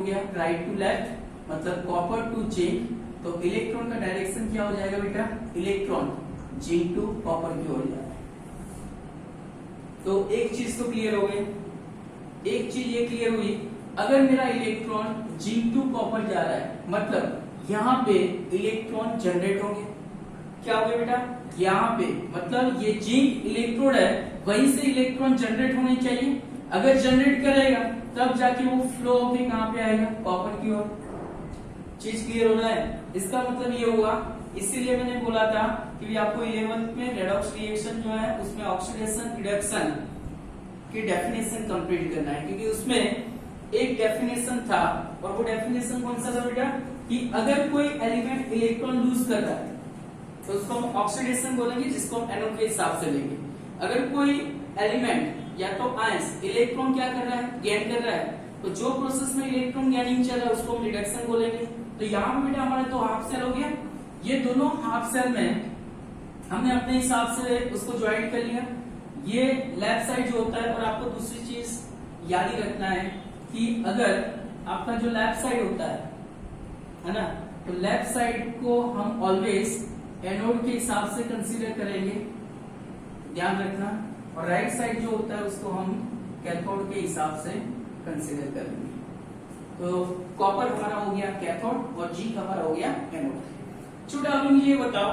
गया right to left मतलब copper two zinc, तो इलेक्ट्रॉन का डायरेक्शन क्या हो जाएगा बेटा, इलेक्ट्रॉन जिंक टू कॉपर की ओर जाएगा। तो एक चीज तो क्लियर हो गई, एक चीज ये क्लियर हुई, अगर मेरा इलेक्ट्रॉन जिंक टू कॉपर जा रहा है मतलब यहाँ पे इलेक्ट्रॉन जनरेट होंगे। क्या हो गया बेटा, यहाँ पे मतलब ये जिंक इलेक्ट्रोड है, वहीं से इलेक्ट्रॉन जनरेट होने चाहिए। अगर जनरेट करेगा तब जाके वो फ्लो होके कहाँ पे आएगा, कॉपर की ओर। चीज क्लियर हो रहा है, इसका मतलब ये हुआ, इसीलिए मैंने बोला था कि आपको 11th में रेडॉक्स रिएक्शन जो है उसमें ऑक्सीडेशन रिडक्शन की डेफिनेशन कंप्लीट करना है, क्योंकि उसमें एक डेफिनेशन था और वो डेफिनेशन कौन सा था बेटा, कि अगर कोई एलिमेंट इलेक्ट्रॉन लूज कर रहा है तो उसको हम ऑक्सीडेशन बोलेंगे, जिसको हम एनओ के हिसाब से लेंगे। अगर कोई एलिमेंट या तो आयंस इलेक्ट्रॉन क्या कर रहा है, गेन कर रहा है, तो जो प्रोसेस में इलेक्ट्रॉन गेनिंग चल रहा है उसको हम रिडक्शन बोलेंगे। तो यहाँ पे बेटा हमारे तो हाफ सेल हो गया, ये दोनों हाफ सेल में हमने अपने हिसाब से उसको ज्वाइन कर लिया। ये लेफ्ट साइड जो होता है, और आपको दूसरी चीज याद ही रखना है कि अगर आपका जो लेफ्ट साइड होता है ना, तो लेफ्ट साइड को हम ऑलवेज एनोड के हिसाब से कंसीडर करेंगे, ध्यान रखना, और राइट साइड जो होता है उसको हम कैथोड के हिसाब से कंसीडर करेंगे। तो कॉपर हमारा हो गया कैथोड और जिंक हमारा हो गया एनोड। छोटा अभी मुझे ये बताओ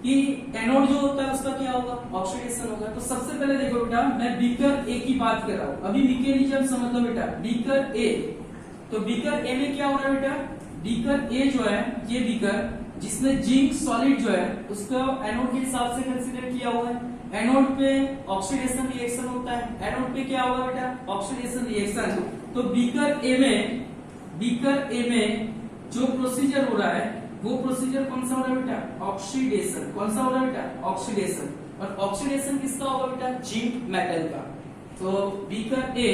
कि एनोड जो होता है उसका क्या होगा, ऑक्सीडेशन होगा। तो सबसे पहले देखो बेटा, मैं बीकर ए की बात कर रहा हूं, अभी मैकेनिज्म समझ लो बेटा। बीकर ए, तो बीकर ए में क्या हो रहा है बेटा, बीकर ए जो है ये बीकर जिसमें जिंक सॉलिड जो है उसको एनोड के हिसाब से कंसीडर किया हुआ है। एनोड पे ऑक्सीडेशन रिएक्शन होता है, एनोड पे क्या होगा बेटा, ऑक्सीडेशन रिएक्शन। तो बीकर ए में जो प्रोसीजर हो रहा है वो प्रोसीजर कौन सा हो रहा है बेटा, ऑक्सीडेशन। कौन सा हो रहा है बेटा, ऑक्सीडेशन। और ऑक्सीडेशन किसका होगा बेटा, जिंक मेटल का। तो बीकर ए,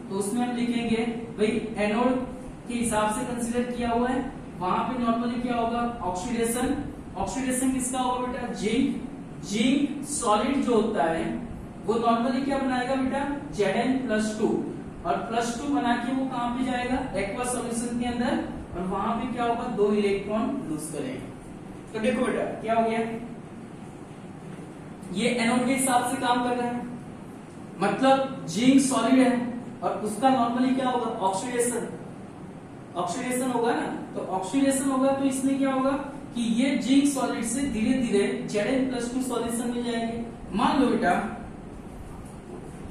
तो उसमें हम लिखेंगे भाई एनोड के हिसाब से कंसीडर किया हुआ है, वहां पे नॉर्मली क्या होगा, ऑक्सीडेशन। ऑक्सीडेशन किसका होगा बेटा, जिंक। जिंक सॉलिड जो होता है वो नॉर्मली क्या बनाएगा बेटा, Zn+2, और +2 बना के वो कहां पे जाएगा, एक्वा सॉल्यूशन के अंदर, और वहां पे क्या होगा, 2 इलेक्ट्रॉन लूज करेगा। तो देखो बेटा क्या हो गया, ये एनोड के हिसाब से काम कर रहा है, मतलब जिंक सॉलिड है और उसका नॉर्मली क्या होगा, ऑक्सीडेशन। ऑक्सीडेशन होगा ना, तो ऑक्सीडेशन होगा तो इसमें क्या होगा कि ये जिंक सॉलिड से धीरे धीरे Zn+2 सॉल्यूशन में जाएंगे। मान लो बेटा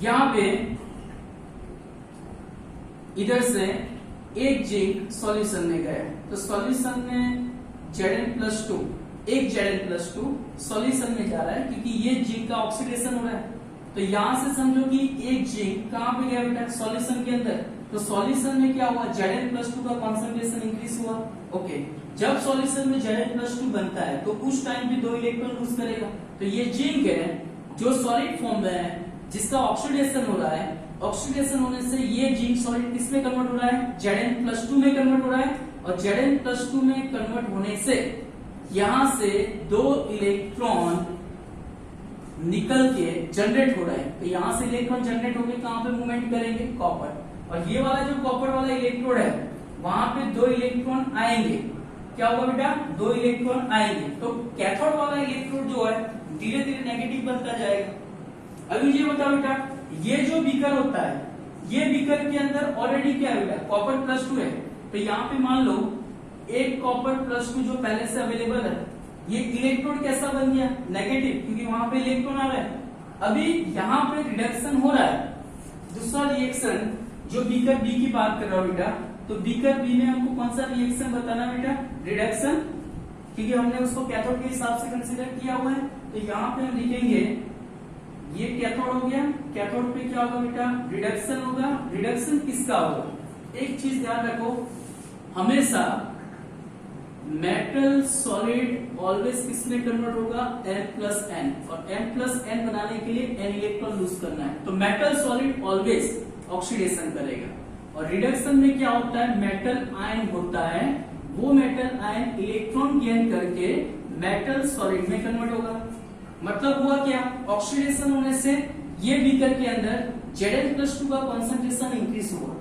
यहां पे इधर से एक जिंक सॉल्यूशन में गया, तो सॉल्यूशन में Zn+2, एक Zn+2 सॉल्यूशन में जा रहा है, क्योंकि ये जिंक का ऑक्सीडेशन हो रहा है। तो यहां से समझो कि एक जिंक कहां पे गया बेटा, सॉल्यूशन के अंदर। तो सॉल्यूशन में क्या हुआ, Zn+2 का कॉन्सेंट्रेशन इंक्रीज हुआ। ओके, जब सॉल्यूशन में Zn+2 बनता है तो उस टाइम पे 2 इलेक्ट्रॉन लूज करेगा। तो ये जिंक है जो सॉलिड फॉर्म में है, जिसका ऑक्सीडेशन हो रहा है। ऑक्सीडेशन होने से ये जिंक सॉलिड किसमें कन्वर्ट हो रहा है, Zn+2 में कन्वर्ट हो रहा है, और Zn+2 में कन्वर्ट होने से यहां से 2 इलेक्ट्रॉन निकल के जनरेट हो रहा है। तो यहां से इलेक्ट्रॉन जनरेट होकर कहां पे मूवमेंट करेंगे, कॉपर। और ये वाला जो कॉपर वाला इलेक्ट्रोड है वहां पे 2 इलेक्ट्रॉन आएंगे। क्या होगा बेटा, 2 इलेक्ट्रॉन आएंगे। तो कैथोड वाला इलेक्ट्रोड जो है धीरे धीरे नेगेटिव बनता जाएगा। अभी ये बताओ बेटा, ये जो बीकर होता है, ये बीकर के अंदर ऑलरेडी क्या है बेटा, कॉपर +2 है। तो यहाँ पे मान लो एक कॉपर +2 जो पहले से अवेलेबल है, ये इलेक्ट्रोड कैसा बन गया, नेगेटिव, क्योंकि वहां पे इलेक्ट्रॉन आ रहा है। अभी यहाँ पे रिडक्शन हो रहा है। दूसरा रिएक्शन जो बीकर बी की बात कर रहा हूं बेटा, तो बीकर बी में हमको कौन सा रिएक्शन बताना बेटा, रिडक्शन, क्योंकि हमने उसको कैथोड के हिसाब से कंसीडर किया हुआ है। तो यहाँ पे हम लिखेंगे ये कैथोड हो गया, कैथोड पे क्या होगा बेटा, रिडक्शन होगा। रिडक्शन किसका होगा, एक चीज ध्यान रखो, हमेशा मेटल सॉलिड ऑलवेज किसमें कन्वर्ट होगा, M+N, और M+N बनाने के लिए N इलेक्ट्रॉन लूज करना है। तो मेटल सॉलिड ऑलवेज ऑक्सीडेशन करेगा। और रिडक्शन में क्या होता है, मेटल आयन होता है, वो मेटल आयन इलेक्ट्रॉन गेन करके मेटल सॉलिड में कन्वर्ट होगा। मतलब हुआ क्या, ऑक्सीडेशन होने से ये बीकर के अंदर Zn+2 का कॉन्सेंट्रेशन इंक्रीज हुआ।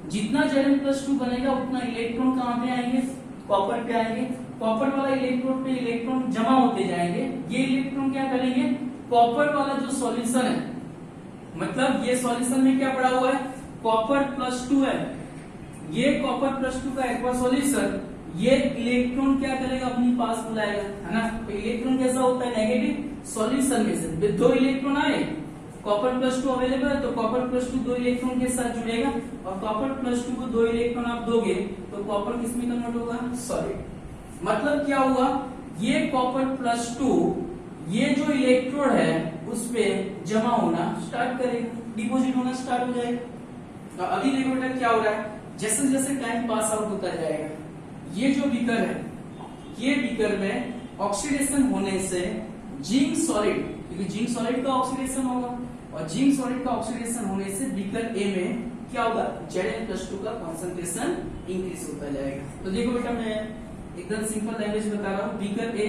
जितना Zn+2 बनेगा उतना इलेक्ट्रॉन कहाँ पे आएंगे, कॉपर पे आएंगे। कॉपर वाला इलेक्ट्रोड पे इलेक्ट्रॉन जमा होते जाएंगे। ये इलेक्ट्रॉन क्या करेंगे, कॉपर वाला जो सॉल्यूशन है, मतलब ये सॉल्यूशन में क्या पड़ा हुआ है, Copper+2 है, ये Copper+2 का एक्वा सॉल्यूशन, ये इलेक्ट्रॉन क्या करेगा, अपनी पास बुलाएगा, है ना। तो इलेक्ट्रॉन कैसा होता है, नेगेटिव सॉल्यूशन में से दो इलेक्ट्रॉन आए, Copper+2 अवेलेबल है, तो Copper+2 दो इलेक्ट्रॉन के साथ जुड़ेगा, और Copper+2 को दो इलेक्ट्रॉन आप दोगे तो कॉपर किसमें कन्वर्ट होगा, सॉलिड। मतलब क्या हुआ, ये Copper+2 ये जो इलेक्ट्रोड है उस पे जमा होना स्टार्ट करेगा, डिपॉजिट होना स्टार्ट हो जाएगा। तो अभी देखो बेटा क्या हो रहा है, जैसे जैसे टाइम पास आउट होता जाएगा, ये जो बीकर है, ये बीकर में ऑक्सीडेशन होने से जिंक सॉलिड, क्योंकि जिंक सॉलिड का ऑक्सीडेशन होगा, और जिंक सॉलिड का ऑक्सीडेशन होने से बीकर ए में क्या होगा, Zn+2 का कॉन्सेंट्रेशन इंक्रीज होता जाएगा। तो देखो बेटा मैं एकदम सिंपल लैंग्वेज बता रहा हूँ, बीकर ए,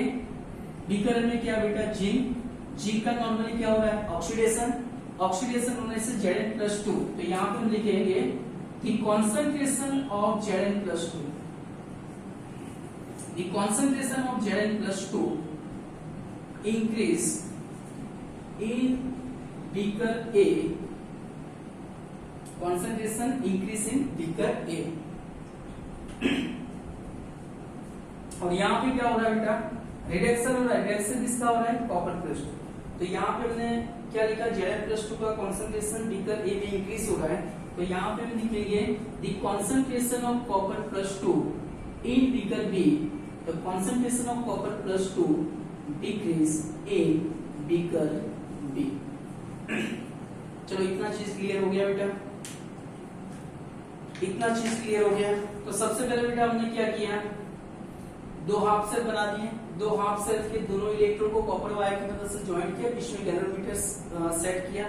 बीकर में क्या बेटा, जिंक, जिंक का नॉर्मली क्या हो रहा है, ऑक्सीडेशन, ऑक्सीडेशन होने से Zn+2, तो यहाँ पे हम लिखेंगे कि concentration of Zn+2, the concentration of Zn+2 increase in beaker A, concentration increase in beaker A। और यहाँ पे क्या हो रहा है बेटा, रिडक्शन हो रहा है, रिडक्शन किसका हो रहा है, Copper+2। तो यहाँ पे हमने क्या लिखा, Zn+2 का कॉन्सेंट्रेशन बीकर ए में इंक्रीज हो रहा है, तो यहाँ पे हम लिखेंगे the concentration of Copper+2 in beaker B, the concentration of Copper+2 decrease in beaker B। चलो इतना चीज क्लियर हो गया बेटा, इतना चीज क्लियर हो गया। तो सबसे पहले बेटा हमने क्या किया, दो हाफ सेल बना दिए, दो हाफ सेल के दोनों इलेक्ट्रोड को कॉपर वायर की मदद से ज्वाइन किया, बीच में गैलोमीटर सेट किया।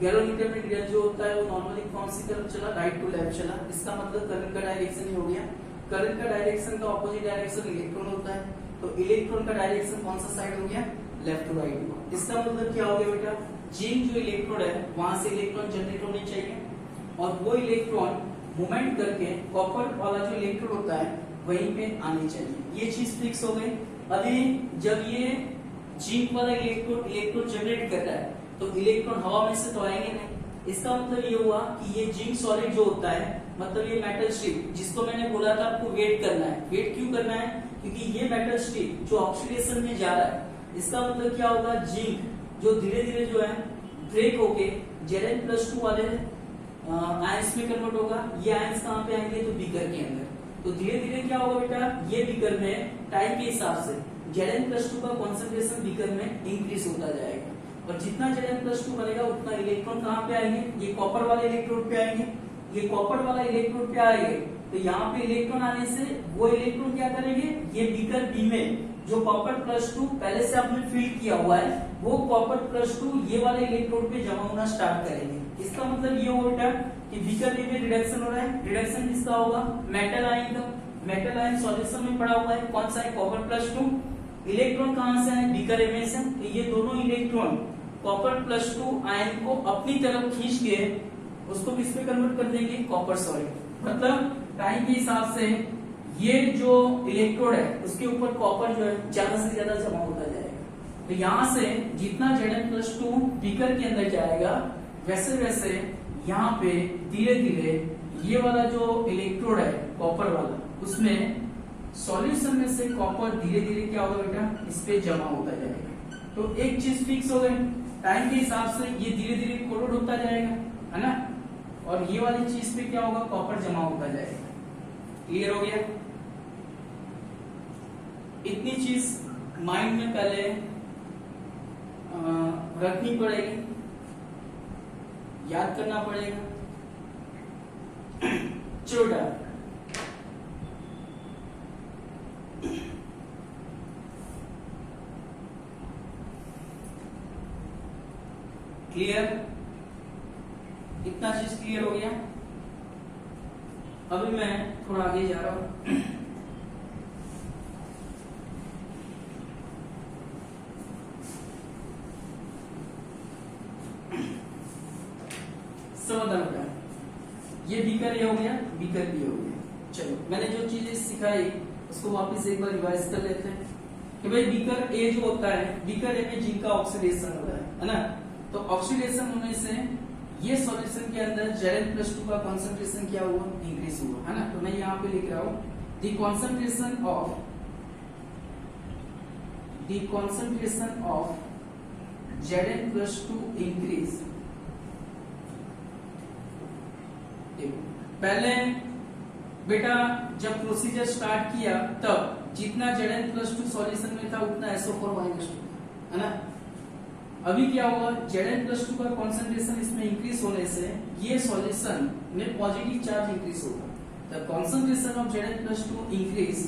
गैलोमीटर में नीडल जो होता है वो नॉर्मली कौन सी तरफ चला, राइट टू लेफ्ट चला, इसका मतलब करंट का डायरेक्शन ही हो गया। करंट का डायरेक्शन का ऑपोजिट डायरेक्शन इलेक्ट्रॉन होता है, तो इलेक्ट्रॉन का डायरेक्शन कौन सा साइड हो गया, लेफ्ट टू राइट हुआ। इसका मतलब क्या हो गया बेटा, जिंक जो इलेक्ट्रोड है वहां से इलेक्ट्रॉन जनरेट होने चाहिए, और वो इलेक्ट्रॉन मूवमेंट करके कॉपर वाला जो इलेक्ट्रोड होता है वहीं पे आनी चाहिए। ये चीज फिक्स हो गई। अभी जब ये जिंक वाला इलेक्ट्रोड जनरेट कर रहा है तो इलेक्ट्रॉन हवा में से तो आएंगे नहीं। इसका मतलब ये हुआ कि ये जिंक सॉलिड जो होता है, मतलब ये मेटल स्ट्रिप जिसको मैंने बोला था आपको वेट करना है। वेट क्यों करना है, क्योंकि ये मेटल स्ट्रिप जो ऑक्सीडेशन में जा रहा है, इसका मतलब क्या होगा, जिंक जो धीरे धीरे जो है ब्रेक होके Zn+2 वाले आयंस में कन्वर्ट होगा। ये आयंस कहाँ पे आएंगे, तो बीकर के अंदर। तो धीरे धीरे क्या होगा बेटा, ये बीकर में टाइम के हिसाब से Zn+2 का कॉन्सेंट्रेशन बीकर में इंक्रीज होता जाएगा, और जितना Zn+2 बनेगा उतना इलेक्ट्रॉन कहाँ पे आएंगे, ये कॉपर वाले इलेक्ट्रोड पे आएंगे। ये कॉपर वाला इलेक्ट्रोड पे आएंगे तो यहाँ पे इलेक्ट्रॉन आने से वो इलेक्ट्रॉन क्या करेंगे, ये बीकर बी में जो Copper+2 पहले से आपने फिल किया हुआ है, वो Copper+2 ये वाले इलेक्ट्रोड पे जमा होना स्टार्ट करेंगे। इसका मतलब ये होगा बेटा कि बीकर बी में रिडक्शन हो रहा है। रिडक्शन किसका होगा, मेटल आयन का। मेटल आयन सॉल्यूशन में पड़ा हुआ है, कौन सा है, Copper+2। इलेक्ट्रॉन कहां से है, बीकर ए में से। तो ये दोनों इलेक्ट्रॉन Copper+2 आयन को अपनी तरफ खींच के उसको किस पे कन्वर्ट कर देंगे, कॉपर सॉलिड। मतलब टाइम के हिसाब से ये जो इलेक्ट्रोड है उसके ऊपर कॉपर जो है ज्यादा से ज्यादा जमा होता जाएगा। तो यहाँ से जितना Zn+2 बीकर के अंदर जाएगा वैसे वैसे यहाँ पे धीरे धीरे ये वाला जो इलेक्ट्रोड है कॉपर वाला, उसमें सॉल्यूशन में से कॉपर धीरे धीरे क्या होगा बेटा, इस पे जमा होता जाएगा। तो एक चीज फिक्स हो गई, टाइम के हिसाब से ये धीरे धीरे कोरोड होता जाएगा, है ना, और ये वाली चीज पे क्या होगा, कॉपर जमा होता जाएगा। क्लियर हो गया। इतनी चीज माइंड में पहले रखनी पड़ेगी, याद करना पड़ेगा। चलो क्लियर, इतना चीज क्लियर हो गया। अभी मैं थोड़ा आगे जा रहा हूं। समाधान का ये बीकर ये हो गया, मैंने जो चीजें सिखाई उसको वापस एक बार रिवाइज कर लेते हैं कि भाई बीकर ए जो होता है, बीकर ए में जिंक का ऑक्सीडेशन हो रहा है ना। तो ऑक्सीडेशन होने से ये सॉल्यूशन के अंदर Zn+2 का कंसंट्रेशन क्या हुआ, इंक्रीज हुआ, है ना। तो मैं यहाँ पे लिख रहा हूँ the concentration of Zn+2 increase. पहले बेटा जब प्रोसीजर स्टार्ट किया तब जितना Zn+2 सॉल्यूशन में था उतना SO4-2 है ना। अभी क्या हुआ, Zn+2 का कंसंट्रेशन इसमें इंक्रीज होने से ये सॉल्यूशन में पॉजिटिव चार्ज इंक्रीज होगा। The concentration of Zn+2 increase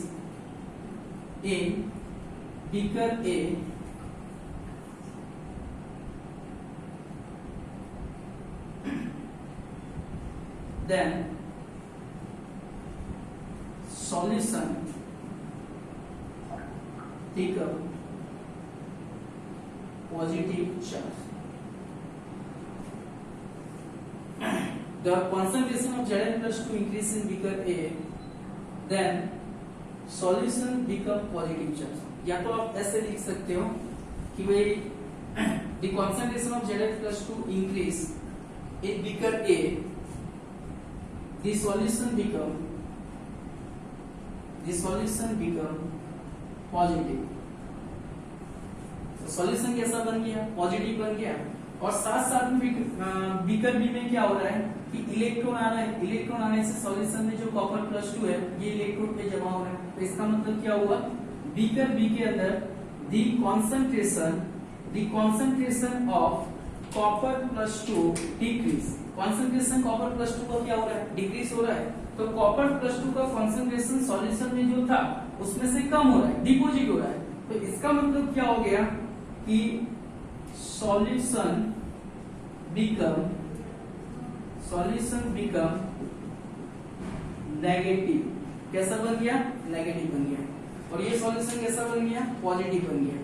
in beaker A then solution become positive charge. The concentration of Zn+2 increase in beaker A, then solution become positive charge. या तो आप ऐसे लिख सकते हो कि भाई the concentration of Zn+2 increase in beaker A, the solution become positive. तो सॉल्यूशन कैसा बन गया, पॉजिटिव बन गया। और साथ साथ में बीकर बी में क्या हो रहा है कि इलेक्ट्रॉन आ रहा है, इलेक्ट्रॉन आने से सॉल्यूशन में जो Copper+2 है ये इलेक्ट्रोड पे जमा हो रहा है। तो इसका मतलब क्या हुआ, बीकर बी के अंदर the concentration of Copper+2 decrease. Concentration Copper+2 का क्या हो रहा है, डिक्रीज हो रहा है। तो Copper+2 का कंसंट्रेशन सॉल्यूशन में जो था उसमें से कम हो रहा है, डिपोजिट हो रहा है। तो इसका मतलब क्या हो गया कि सॉल्यूशन बिकम नेगेटिव। कैसा बन गया, नेगेटिव बन गया। और ये सॉल्यूशन कैसा बन गया, पॉजिटिव बन गया।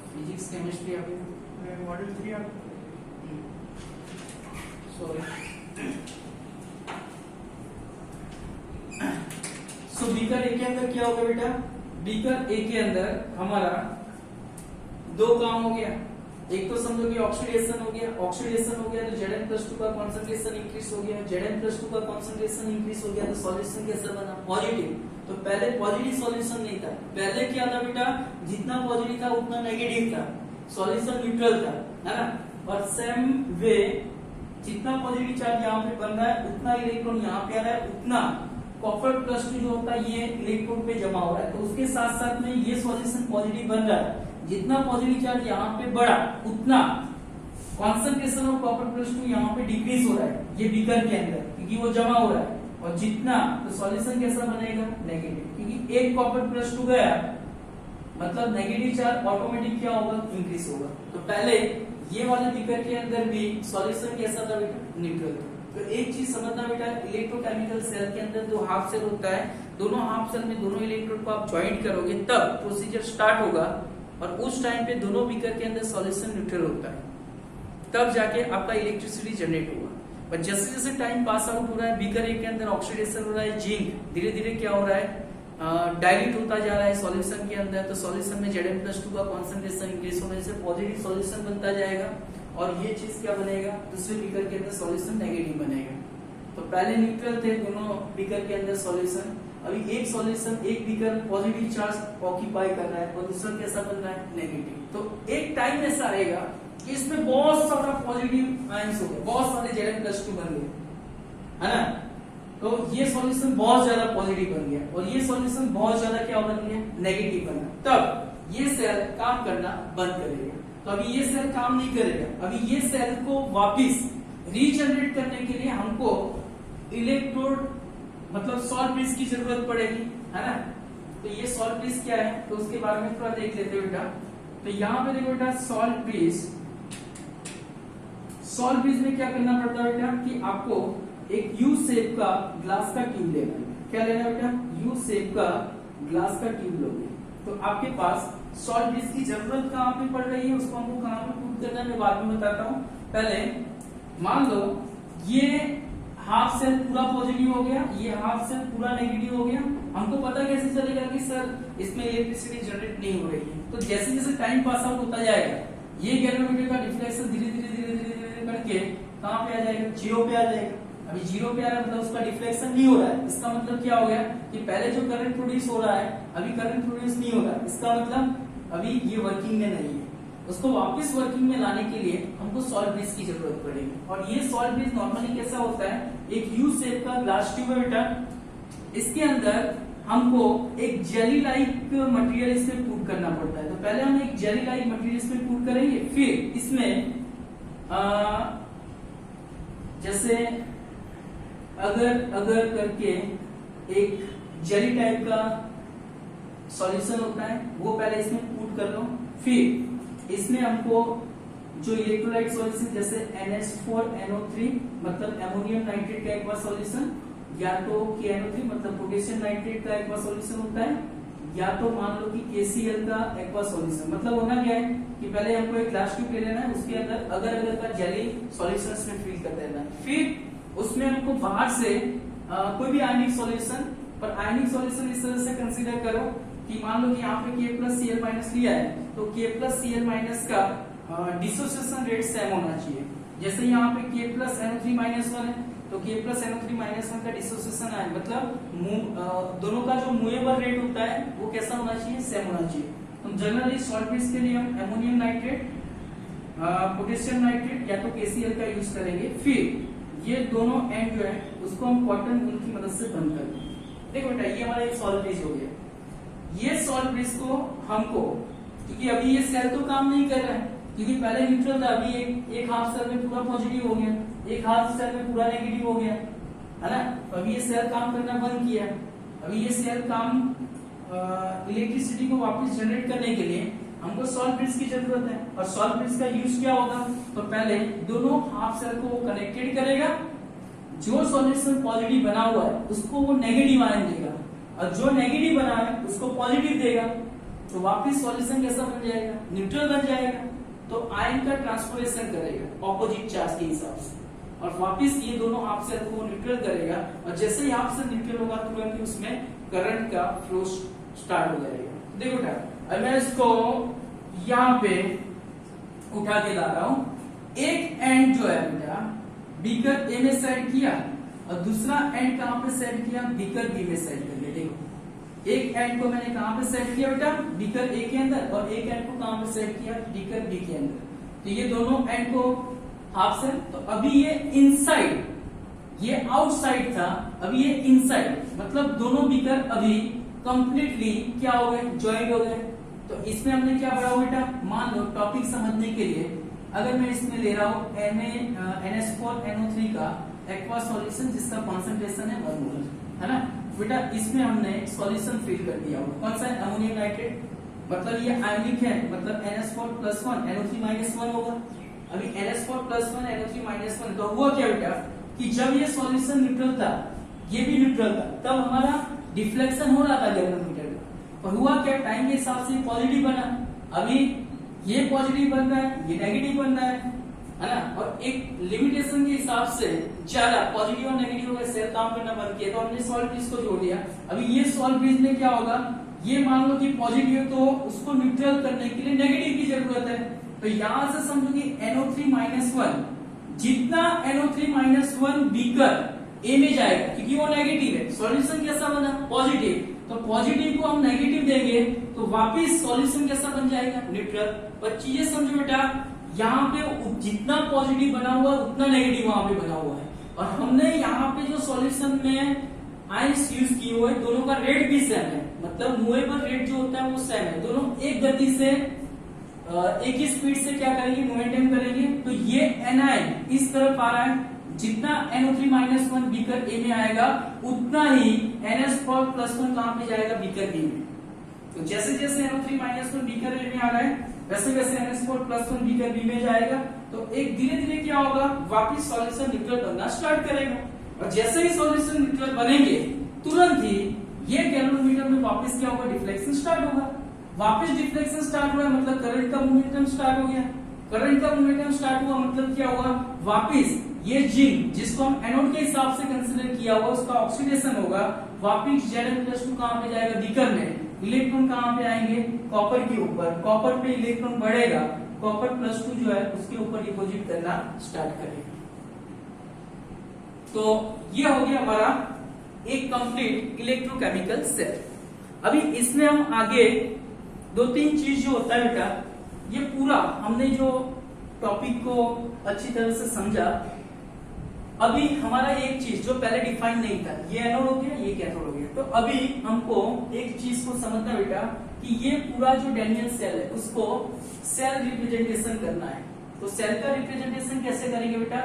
फिजिक्स केमिस्ट्री अभी module 3 sorry. So beaker A के अंदर क्या होगा बेटा, बीकर ए के अंदर हमारा दो काम हो गया। एक तो समझो कि ऑक्सीडेशन हो गया, ऑक्सीडेशन हो गया तो Zn+2 का कंसंट्रेशन इंक्रीज हो गया, Zn+2 का कंसंट्रेशन इंक्रीज हो गया तो सॉल्यूशन कैसा बना, पॉजिटिव। तो पहले पॉजिटिव सॉल्यूशन नहीं था, पहले क्या था बेटा, जितना पॉजिटिव था उतना नेगेटिव था, सॉल्यूशन न्यूट्रल था, है ना। और सेम वे जितना पॉजिटिव चार्ज यहाँ पे बन रहा है उतना इलेक्ट्रॉन यहाँ पे आ रहा है, उतना Copper+2 जो होता है ये इलेक्ट्रोड पे जमा हो रहा है। तो उसके साथ साथ में ये सॉल्यूशन पॉजिटिव बन रहा है। जितना पॉजिटिव चार्ज यहाँ पे बढ़ा उतना कॉन्सेंट्रेशन ऑफ Copper+2 यहाँ पे डिक्रीज हो रहा है ये बीकर के अंदर, क्योंकि वो जमा हो रहा है। और जितना तो सॉल्यूशन कैसा बनेगा, नेगेटिव, क्योंकि एक Copper+2 गया मतलब नेगेटिव चार्ज ऑटोमेटिक क्या होगा, इंक्रीज होगा। तो पहले ये वाले बीकर के अंदर भी सॉल्यूशन कैसा था बेटा, न्यूट्रल था। तो एक चीज समझना बेटा, इलेक्ट्रोकेमिकल सेल के अंदर जो हाफ सेल होता है, दोनों हाफ सेल में दोनों इलेक्ट्रोड को आप ज्वाइंट करोगे तब प्रोसीजर स्टार्ट होगा। और उस टाइम पे दोनों बीकर के अंदर सॉल्यूशन न्यूट्रल होता है, तब जाके आपका इलेक्ट्रिसिटी जनरेट होगा। पर जैसे जैसे टाइम पास आउट हो रहा है, बीकर ए के अंदर ऑक्सीडेशन हो रहा है, जिंक धीरे धीरे क्या हो रहा है, डाइल्यूट होता जा रहा है सॉल्यूशन के अंदर। तो सॉल्यूशन में Zn+2 का कंसंट्रेशन इंक्रीज होने से पॉजिटिव सॉल्यूशन बनता जाएगा। और ये चीज क्या बनेगा, दूसरे बीकर के अंदर सॉल्यूशन नेगेटिव बनेगा। तो पहले न्यूट्रल थे दोनों बीकर के अंदर सॉल्यूशन, अभी एक सॉल्यूशन एक बीकर पॉजिटिव चार्ज ऑक्यूपाई कर रहा है और दूसरा कैसा बन रहा है, नेगेटिव। तो एक टाइम ऐसा आएगा कि इसमें बहुत सारा पॉजिटिव आयंस हो गए, बहुत सारे Zn+2 बन गए, है ना। तो ये सॉल्यूशन बहुत ज्यादा पॉजिटिव बन गया और ये सॉल्यूशन बहुत ज्यादा क्या बन गया, नेगेटिव बना। तब ये सेल काम करना बंद करेगा। तो अभी ये सेल काम नहीं करेगा, अभी ये सेल को वापिस रीजनरेट करने के लिए हमको इलेक्ट्रोड मतलब सॉल्ट ब्रिज की जरूरत पड़ेगी, है ना। तो ये सॉल्ट ब्रिज क्या है, तो उसके बारे में थोड़ा देख लेते हो बेटा। तो यहाँ पे देखो बेटा, सॉल्ट ब्रिज में क्या करना पड़ता है बेटा कि आपको एक यू शेप का ग्लास का ट्यूब लेना है। क्या लेना है बेटा, यू शेप का ग्लास का ट्यूब लोगे। तो आपके पास सॉल्ट ब्रिज की जरूरत कहाँ पे पड़ रही है, उसको हमको कहाँ पे प्रूव करना है मैं बाद में बताता हूँ। पहले मान लो ये हाफ सेल पूरा पॉजिटिव हो गया, ये हाफ सेल पूरा नेगेटिव हो गया। हमको पता कैसे चलेगा कि सर इसमें इलेक्ट्रिसिटी जनरेट नहीं हो रही है। तो जैसे जैसे टाइम पास आउट होता जाएगा ये गैल्वेनोमीटर का डिफ्लेक्शन धीरे धीरे धीरे धीरे धीरे करके कहाँ पे आ जाएगा, जीरो पे आ जाएगा। अभी जीरो पे आ रहा है मतलब उसका डिफ्लेक्शन नहीं हो रहा है। इसका मतलब क्या हो गया कि पहले जो करंट प्रोड्यूस हो रहा है अभी करंट प्रोड्यूस नहीं हो रहा है। इसका मतलब अभी ये वर्किंग में नहीं है। उसको वापस वर्किंग में लाने के लिए हमको सॉल्ट ब्रिज की जरूरत पड़ेगी। और ये सॉल्ट ब्रिज नॉर्मली कैसा होता है, एक यू शेप का ग्लास ट्यूब है बेटा, इसके अंदर हमको एक जेली लाइक मटेरियल इसमें पुट करना पड़ता है। तो पहले हम एक जेली लाइक मटेरियल इसमें पुट करेंगे, फिर इसमें जैसे अगर करके एक जेली टाइप का सॉल्यूशन होता है वो पहले इसमें पुट कर लो। फिर इसमें हमको जो इलेक्ट्रोलाइट सॉल्यूशन जैसे NH4NO3 मतलब अमोनियम नाइट्रेट का एक्वा सॉल्यूशन, या तो KNO3 मतलब पोटेशियम नाइट्रेट का एक्वा सॉल्यूशन होता है, या तो मान लो कि KCl का एक्वा सॉल्यूशन। मतलब होना क्या है कि पहले हमको एक ग्लास ट्यूब ले लेना है, उसके अंदर अगर का जेली सॉल्यूशन इसमें फिल कर देना है। फिर उसमें हमको बाहर से कोई भी आयनिक सॉल्यूशन, पर आयनिक सॉल्यूशन इस तरह से कंसीडर करो कि मान लो कि यहाँ पे K+Cl- लिया है तो K+Cl- का डिसोसिएशन रेट सेम होना चाहिए। जैसे यहाँ पे K+NO3-1 है तो K+NO3-1 का डिसोसिएशन है, मतलब दोनों का जो मूवेबल रेट होता है वो कैसा होना चाहिए, सेम होना चाहिए। तो जनरली सॉल्ट ब्रिज के लिए हम अमोनियम नाइट्रेट, पोटेशियम नाइट्रेट या तो KCl का यूज करेंगे। फिर ये दोनों एंड जो है उसको हम कॉटन वूल की मदद से बंद कर देंगे। देखो बेटा ये हमारा एक सॉल्ट ब्रिज हो गया। ये सॉल्ट ब्रिज को हमको, क्योंकि अभी ये सेल तो काम नहीं कर रहा है क्योंकि पहले न्यूट्रल था, अभी एक हाफ सेल में पूरा पॉजिटिव हो गया, एक हाफ सेल में पूरा नेगेटिव हो गया, है ना। तो अभी ये सेल काम करना बंद किया। अभी ये सेल काम इलेक्ट्रिसिटी को वापस जनरेट करने के लिए हमको सॉल्ट ब्रिज की जरूरत है। और सॉल्ट ब्रिज का यूज क्या होगा, तो पहले दोनों हाफ सेल को कनेक्टेड करेगा, जो सॉल्यूशन पॉजिटिव बना हुआ है उसको वो नेगेटिव आयन देगा, और जो नेगेटिव बना है उसको पॉजिटिव देगा। तो वापस सॉल्यूशन कैसा बन जाएगा, न्यूट्रल बन जाएगा। तो आयन का ट्रांसफॉर्मेशन करेगा ऑपोजिट चार्ज के हिसाब से, और वापस ये दोनों हाफ सेल को न्यूट्रल करेगा। और जैसे ही हाफ सेल न्यूट्रल होगा तुरंत ही उसमें करंट का फ्लो स्टार्ट हो जाएगा। देखो बेटा अब मैं इसको यहाँ पे उठा के ला रहा हूं। एक एंड जो है बेटा बीकर ए में सेट किया और दूसरा एंड कहां पे सेट किया, बीकर बी में सेट कर लिया। देखो एक एंड को मैंने कहां पे सेट किया बेटा, बीकर ए के अंदर, और एक एंड को कहां पे सेट किया, बीकर बी के अंदर। तो ये दोनों एंड को हाफ सेल, तो अभी ये इनसाइड, ये आउटसाइड था, अभी ये इनसाइड, मतलब दोनों बीकर अभी कंप्लीटली क्या हो गए, ज्वाइंट हो गए। तो इसमें हमने क्या पढ़ा बेटा, मान लो टॉपिक समझने के लिए अगर मैं इसमें ले रहा हूं NH4NO3 का एक्वा सॉल्यूशन जिसका कॉन्सेंट्रेशन है 1 मोल, है ना बेटा। इसमें हमने सॉल्यूशन फिल कर दिया, कौन सा है, अमोनियम नाइट्रेट, मतलब ये आयनिक है, मतलब NH4+1 NO3-1 होगा। अभी NH4+1 NO3-1, तो हुआ क्या बेटा कि जब ये सॉल्यूशन न्यूट्रल था, ये भी न्यूट्रल था, तब हमारा डिफ्लेक्शन हो रहा था गैल्वेनोमीटर का। और हुआ क्या, टाइम के हिसाब से पॉजिटिव बना, अभी ये पॉजिटिव बन रहा है, ये नेगेटिव बन रहा है ना। और एक लिमिटेशन के हिसाब से ज्यादा पॉजिटिव और नेगेटिव का सेल काम करना बंद किया, तो हमने सॉल्ट ब्रिज को जोड़ दिया। अभी ये सॉल्ट ब्रिज में क्या होगा, ये मान लो कि पॉजिटिव तो उसको न्यूट्रल करने के लिए नेगेटिव की जरूरत है। तो यहां से समझो कि NO3-1, जितना NO3-1 बीकर ए में जाएगा क्योंकि वो नेगेटिव है, सॉल्यूशन कैसा बना, पॉजिटिव, तो पॉजिटिव को हम नेगेटिव देंगे तो वापिस सॉल्यूशन कैसा बन जाएगा, न्यूट्रल। पर चीजें समझो बेटा, यहाँ पे जितना पॉजिटिव बना हुआ है उतना नेगेटिव वहां पे बना हुआ है, और हमने यहाँ पे जो सॉल्यूशन में आयंस यूज किए हुए दोनों का रेट भी सेम है, मतलब मूवेबल रेट जो होता है वो सेम है। दोनों एक गति से एक ही स्पीड से क्या करेंगे, मोमेंटम करेंगे। तो ये एनायन इस तरफ आ रहा है, जितना NO3-1 बीकर ए में आएगा उतना ही NH4+1 कहां पे जाएगा, बीकर बी में। तो जैसे जैसे NO3-1 बीकर ए में आ रहा है वैसे वैसे NH4+1 बीकर बी में जाएगा। तो एक धीरे धीरे क्या होगा, वापिस सॉल्यूशन न्यूट्रल बनना स्टार्ट करेगा, और जैसे ही सॉल्यूशन न्यूट्रल बनेंगे तुरंत ही ये गैल्वेनोमीटर में वापस क्या होगा, डिफ्लेक्शन स्टार्ट होगा। वापस डिफ्लेक्शन स्टार्ट हुआ है, मतलब करंट का मोमेंटम स्टार्ट हो गया। करंट का मोमेंटम स्टार्ट हुआ मतलब क्या हुआ, वापस ये जिंक जिसको हम एनोड के हिसाब से कंसीडर किया हुआ उसका ऑक्सीडेशन होगा, वापस Zn+2 कहां पे जाएगा, बीकर में। इलेक्ट्रॉन कहां पे आएंगे, कॉपर के ऊपर। कॉपर पे इलेक्ट्रॉन बढ़ेगा, कॉपर +2 जो है उसके ऊपर डिपॉजिट करना स्टार्ट करेगा। तो ये हो गया हमारा एक कंप्लीट इलेक्ट्रोकेमिकल सेल। अभी इसमें हम आगे 2-3 चीज जो होता है बेटा, ये पूरा हमने जो टॉपिक को अच्छी तरह से समझा। अभी हमारा एक चीज जो पहले डिफाइन नहीं था, ये एनोड हो गया, ये कैथोड हो गया। तो अभी हमको एक चीज को समझना बेटा कि ये पूरा जो डैनियल सेल है उसको सेल रिप्रेजेंटेशन करना है। तो सेल का रिप्रेजेंटेशन कैसे करेंगे बेटा,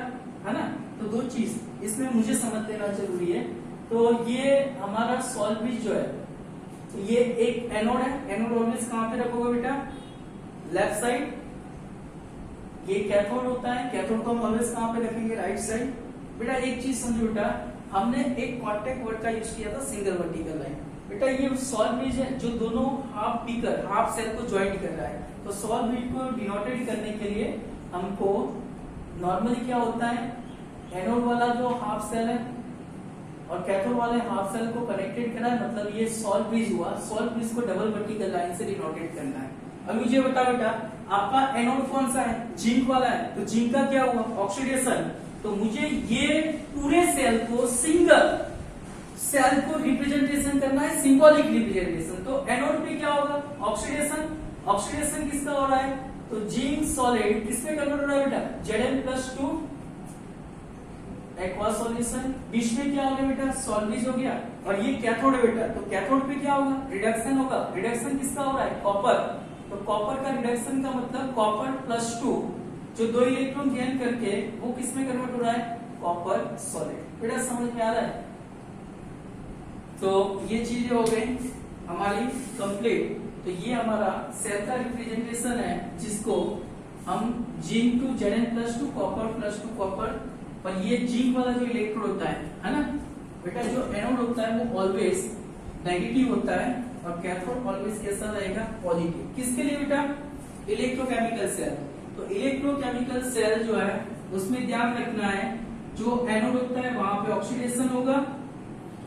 है ना। तो 2 चीज इसमें मुझे समझ लेना जरूरी है। तो ये हमारा सॉल्वेज जो है, तो ये एक एनोड है। एनोड ऑलवेज कहां पे रखोगे बेटा, लेफ्ट साइड। ये कैथोड होता है, कैथोड को हम ऑलवेज कहां पे रखेंगे, राइट साइड। बेटा एक चीज समझो बेटा, हमने एक कॉन्टेक्ट वर्ड का यूज किया था, सिंगल वर्टिकल लाइन। बेटा ये सॉल्वेज है जो दोनों हाफ बीकर, हाफ सेल को ज्वाइंट कर रहा है। तो सॉल्वेज को डिनोटेड करने के लिए हमको नॉर्मली क्या होता है, एनोड वाला जो हाफ सेल है और कैथोड वाले हाफ सेल को कनेक्टेड करा है, मतलब ये सॉल्वेज हुआ। सॉल्वेज को डबल वर्टिकल लाइन से डिनोटेड करना है। अब मुझे बता बेटा, आपका एनोड कौन सा है, जिंक वाला है। तो जिंक का क्या हुआ, ऑक्सीडेशन। तो मुझे ये पूरे सेल को, सिंगल सेल को रिप्रेजेंटेशन करना है, सिंबॉलिक रिप्रेजेंटेशन। तो एनोड पे क्या होगा, ऑक्सीडेशन। ऑक्सीडेशन किसका हो रहा है, तो जिंक सॉलिड किसमें कन्वर्ट हो रहा है बेटा, Zn+2 एक्वा सॉल्यूशन। बीच में क्या हो गया बेटा, सॉल्वेज हो गया। और ये कैथोड है बेटा, तो कैथोड पे क्या होगा, रिडक्शन होगा। रिडक्शन किसका हो रहा है, कॉपर। तो कॉपर का रिडक्शन का मतलब कॉपर+2 जो 2 इलेक्ट्रॉन गेन करके वो किसमें कन्वर्ट हो रहा है, कॉपर सॉलिड। बेटा समझ में आ रहा है। तो ये चीजें हो गई हमारी कंप्लीट। तो ये हमारा सेल का रिप्रेजेंटेशन है जिसको हम जिंक टू Zn+2 कॉपर+2 कॉपर। पर ये जिंक वाला जो इलेक्ट्रोड होता है ना बेटा, जो एनोड होता है वो ऑलवेज नेगेटिव होता है और कैथोड ऑलवेज कैसा रहेगा, पॉजिटिव। किसके लिए बेटा, इलेक्ट्रोकेमिकल सेल। तो इलेक्ट्रोकेमिकल सेल जो है उसमें ध्यान रखना है, जो एनोड होता है वहां पे ऑक्सीडेशन होगा,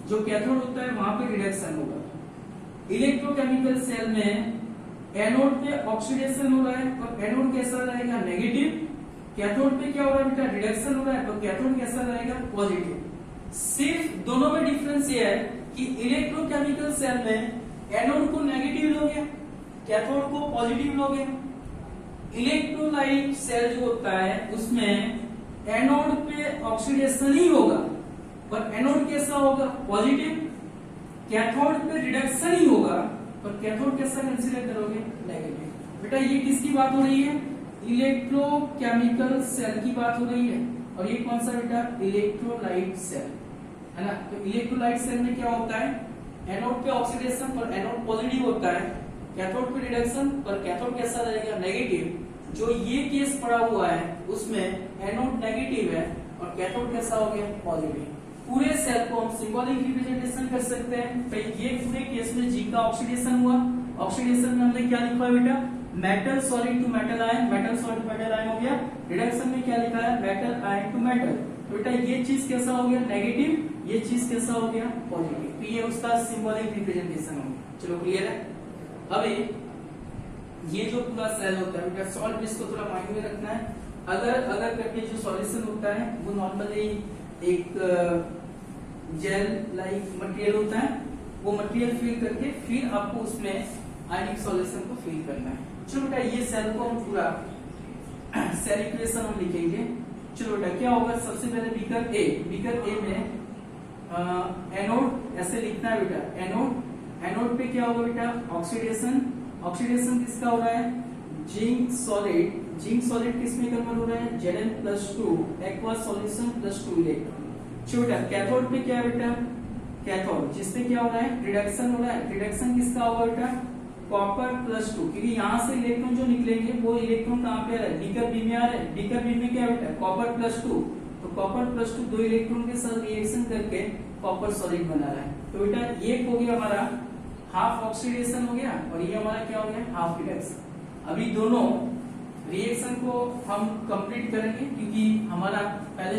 जो कैथोड होता है वहां पे रिडक्शन होगा। इलेक्ट्रोकेमिकल सेल में एनोड पे ऑक्सीडेशन हो रहा है और एनोड कैसा रहेगा, नेगेटिव। कैथोड पे क्या हो रहा है बेटा, रिडक्शन हो रहा है, तो कैथोड कैसा रहेगा, पॉजिटिव। सिर्फ दोनों में डिफरेंस ये है कि इलेक्ट्रोकेमिकल सेल में एनोड को नेगेटिव लोगे, कैथोड को पॉजिटिव लोगे। इलेक्ट्रोलाइट सेल जो होता है उसमें एनोड पे ऑक्सीडेशन ही होगा पर एनोड कैसा होगा, पॉजिटिव। कैथोड पे रिडक्शन ही होगा पर कैथोड कैसा कंसीडर करोगे, नेगेटिव। बेटा ये किसकी बात हो रही है, इलेक्ट्रोकेमिकल सेल की बात हो रही है। और ये कौन सा बेटा, इलेक्ट्रोलाइट सेल, है ना। तो इलेक्ट्रोलाइट सेल में क्या होता है, एनोड पे ऑक्सीडेशन पर एनोड पॉजिटिव होता है, कैथोड पे रिडक्शन पर कैथोड कैसा रहेगा, नेगेटिव। जो ये केस पड़ा हुआ है उसमें एनोड नेगेटिव है और कैथोड कैसा हो गया, पॉजिटिव। पूरे सेल को हम सिंबॉलिक रिप्रेजेंटेशन कर सकते हैं। तो ये पूरे केस में जी का ऑक्सीडेशन हुआ। ऑक्सीडेशन में हमने क्या लिखा है बेटा, metal solid to metal ion, metal solid metal ion हो गया। रिडक्शन में क्या लिखा है, मेटल आयन टू मेटल। तो बेटा ये चीज कैसा हो गया, नेगेटिव, ये चीज कैसा हो गया, पॉजिटिव। तो ये उसका सिंबॉलिक रिप्रेजेंटेशन हो गया। चलो क्लियर है। अभी ये जो पूरा सेल होता है बेटा, सॉल्ट इसको थोड़ा माइंड में रखना है। अगर करके जो सॉल्यूशन होता है वो नॉर्मली एक जेल लाइक मटेरियल होता है, वो मटेरियल फिल करके फिर आपको उसमें आयनिक सॉल्यूशन को फिल करना है। चलो बेटा ये सेल को हम पूरा सेल इक्वेशन हम लिखेंगे। चलो बेटा क्या होगा, सबसे पहले बीकर ए में एनोड ऐसे लिखना है बेटा, एनोड पे क्या होगा बेटा, ऑक्सीडेशन। ऑक्सीडेशन किसका हो रहा है, जिंक सॉलिड किस में कन्वर्ट हो रहा है, Zn+2 एक्वा सॉल्यूशन +2 इलेक्ट्रॉन। छोटा कैथोड पे क्या है बेटा, कैथोड जिसपे क्या हो रहा है, रिडक्शन हो रहा है। रिडक्शन किसका होगा बेटा, कॉपर+2, क्योंकि यहाँ से इलेक्ट्रॉन जो निकलेंगे वो इलेक्ट्रॉन कहाँ पे आ रहा है, बीकर बी में आ रहा है। बीकर बी में क्या है बेटा, कॉपर+2। तो कॉपर+2 2 इलेक्ट्रॉन के साथ रिएक्शन करके कॉपर सॉलिड बना रहा है। तो बेटा ये हो गया हमारा हाफ ऑक्सीडेशन हो गया और ये हमारा क्या हो गया, हाफ रिडक्शन। अभी दोनों रिएक्शन को हम कंप्लीट करेंगे क्योंकि हमारा पहले